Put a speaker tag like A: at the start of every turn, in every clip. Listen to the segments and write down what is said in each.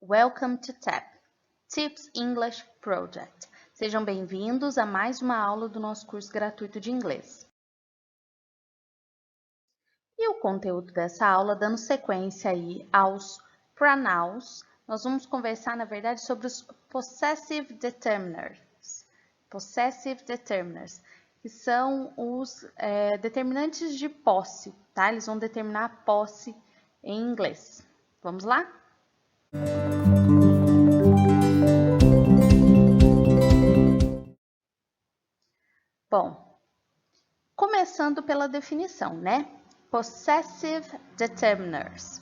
A: Welcome to TEP, Tips English Project. Sejam bem-vindos a mais uma aula do nosso curso gratuito de inglês. E o conteúdo dessa aula, dando sequência aí aos pronouns, nós vamos conversar, na verdade, sobre os possessive determiners. Possessive determiners, que são os determinantes de posse, tá? Eles vão determinar a posse em inglês. Vamos lá? Bom, começando pela definição, né? Possessive determiners.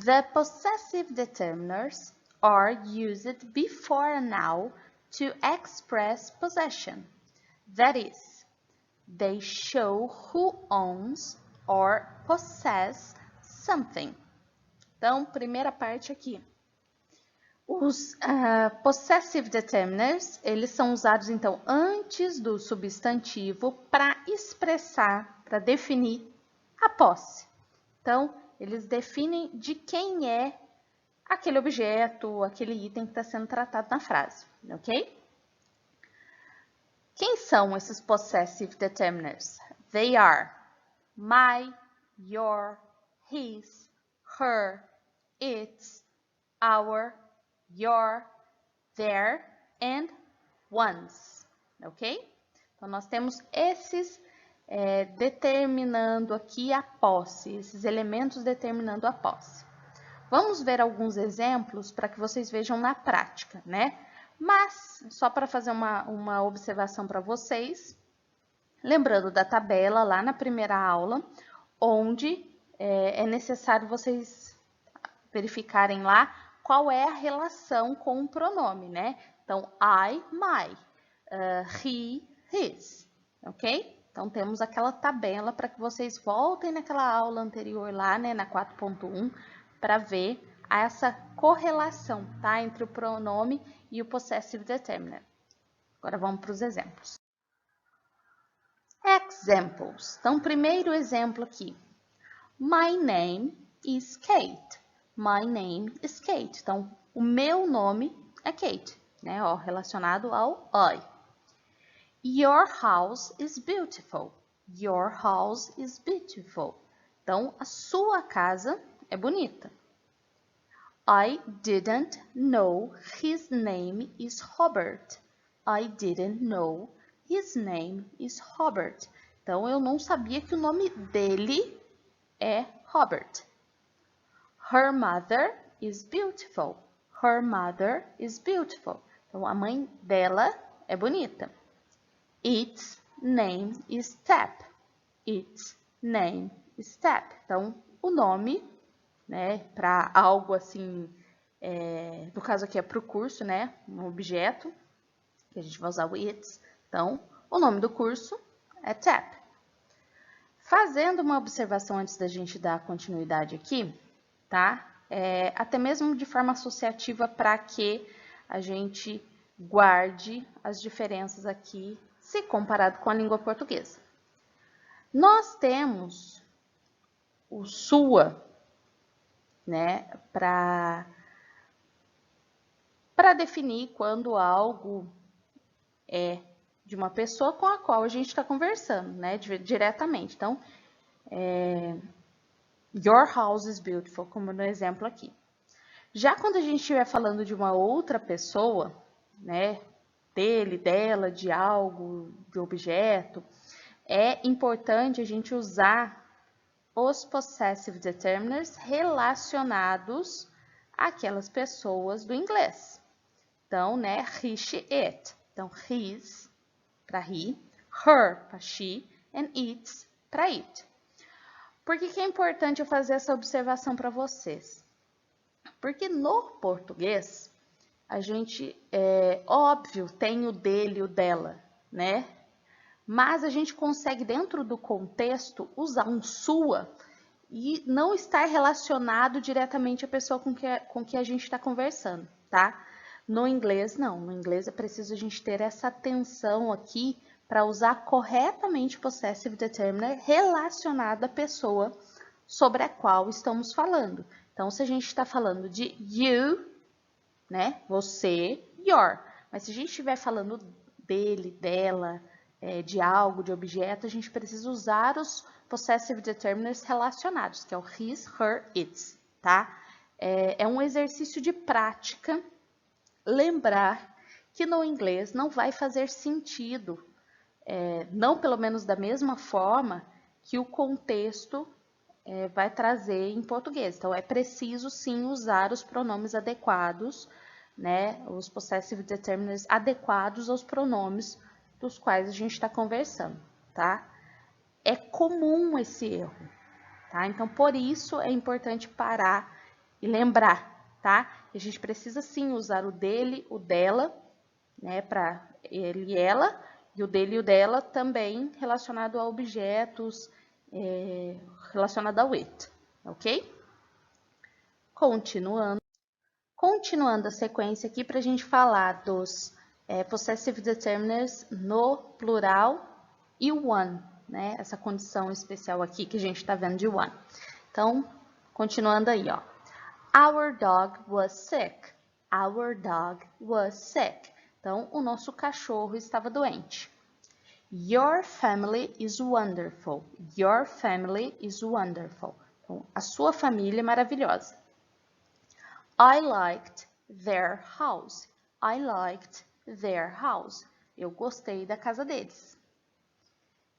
A: The possessive determiners are used before a noun to express possession. That is, they show who owns or possess something. Então, primeira parte aqui. Os possessive determiners, eles são usados, então, antes do substantivo para expressar, para definir a posse. Então, eles definem de quem é aquele objeto, aquele item que está sendo tratado na frase, ok? Quem são esses possessive determiners? They are my, your, his, her, its, our, your, their, and one's, ok? Então, nós temos esses determinando aqui a posse, esses elementos determinando a posse. Vamos ver alguns exemplos para que vocês vejam na prática, né? Mas, só para fazer uma observação para vocês, lembrando da tabela lá na primeira aula, onde é necessário vocês verificarem lá qual é a relação com o pronome, né? Então, I, my, he, his, ok? Então, temos aquela tabela para que vocês voltem naquela aula anterior lá, né, na 4.1, para ver essa correlação, tá, entre o pronome e o possessive determiner. Agora, vamos para os exemplos. Examples. Então, primeiro exemplo aqui. My name is Kate. My name is Kate. Então, o meu nome é Kate, né, ó, relacionado ao I. Your house is beautiful. Your house is beautiful. Então, a sua casa é bonita. I didn't know his name is Robert. I didn't know his name is Robert. Então, eu não sabia que o nome dele é Robert. Her mother is beautiful. Her mother is beautiful. Então, a mãe dela é bonita. Its name is Tap. Its name is Tap. Então, o nome, né, para algo assim, no caso aqui é para o curso, né, um objeto, que a gente vai usar o its. Então, o nome do curso é Tap. Fazendo uma observação antes da gente dar continuidade aqui, tá? Até mesmo de forma associativa para que a gente guarde as diferenças aqui, se comparado com a língua portuguesa. Nós temos o sua, né, para definir quando algo é de uma pessoa com a qual a gente está conversando, né, diretamente. Então, your house is beautiful, como no exemplo aqui. Já quando a gente estiver falando de uma outra pessoa, né, dele, dela, de algo, de objeto, é importante a gente usar os possessive determiners relacionados àquelas pessoas do inglês. Então, né, he, she, it. Então, his para he, her para she, and its para it. Por que é importante eu fazer essa observação para vocês? Porque no português, a gente, óbvio, tem o dele e o dela, né? Mas a gente consegue, dentro do contexto, usar um sua e não estar relacionado diretamente à pessoa com que a gente está conversando, tá? No inglês, não. No inglês é preciso a gente ter essa atenção aqui para usar corretamente o possessive determiner relacionado à pessoa sobre a qual estamos falando. Então, se a gente está falando de you, né? Você, your. Mas se a gente estiver falando dele, dela, de algo, de objeto, a gente precisa usar os possessive determiners relacionados, que é o his, her, its, tá? É um exercício de prática lembrar que no inglês não vai fazer sentido, não pelo menos da mesma forma que o contexto vai trazer em português. Então, é preciso sim usar os pronomes adequados, né? Os possessive determiners adequados aos pronomes dos quais a gente está conversando, tá? É comum esse erro, tá? Então, por isso é importante parar e lembrar, tá? Que a gente precisa sim usar o dele, o dela, né? Para ele e ela, e o dele e o dela também relacionado a objetos, relacionado ao it, ok? Continuando a sequência aqui para a gente falar dos possessive determiners no plural e o one, né? Essa condição especial aqui que a gente está vendo de one. Então, continuando aí, ó. Our dog was sick. Our dog was sick. Então, o nosso cachorro estava doente. Your family is wonderful. Your family is wonderful. Então, a sua família é maravilhosa. I liked their house. I liked their house. Eu gostei da casa deles.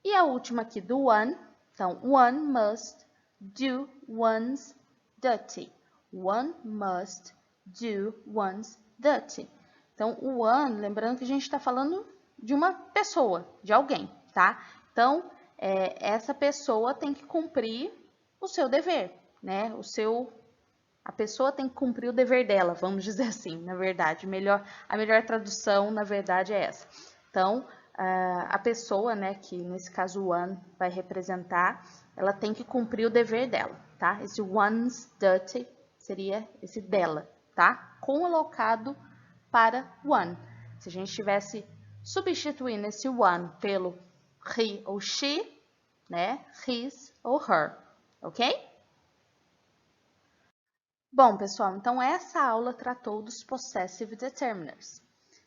A: E a última aqui do one. Então, one must do one's duty. One must do one's duty. Então, o one, lembrando que a gente está falando de uma pessoa, de alguém, tá? Então, essa pessoa tem que cumprir o seu dever, né? A pessoa tem que cumprir o dever dela, vamos dizer assim, na verdade. A melhor tradução, na verdade, é essa. Então, a pessoa, né, que nesse caso o one vai representar, ela tem que cumprir o dever dela, tá? Esse one's duty seria esse dela, tá? Colocado para one. Se a gente estivesse substituindo esse one pelo he ou she, né? His ou her, ok? Bom, pessoal, então essa aula tratou dos possessive determiners.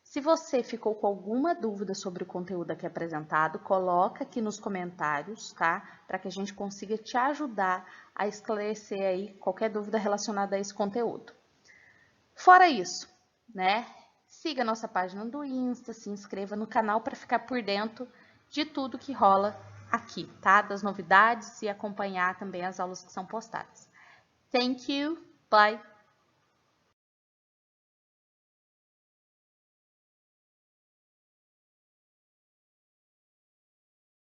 A: Se você ficou com alguma dúvida sobre o conteúdo aqui apresentado, coloca aqui nos comentários, tá? Para que a gente consiga te ajudar a esclarecer aí qualquer dúvida relacionada a esse conteúdo. Fora isso, né? Siga a nossa página do Insta, se inscreva no canal para ficar por dentro de tudo que rola aqui, tá? Das novidades e acompanhar também as aulas que são postadas. Thank you. Bye.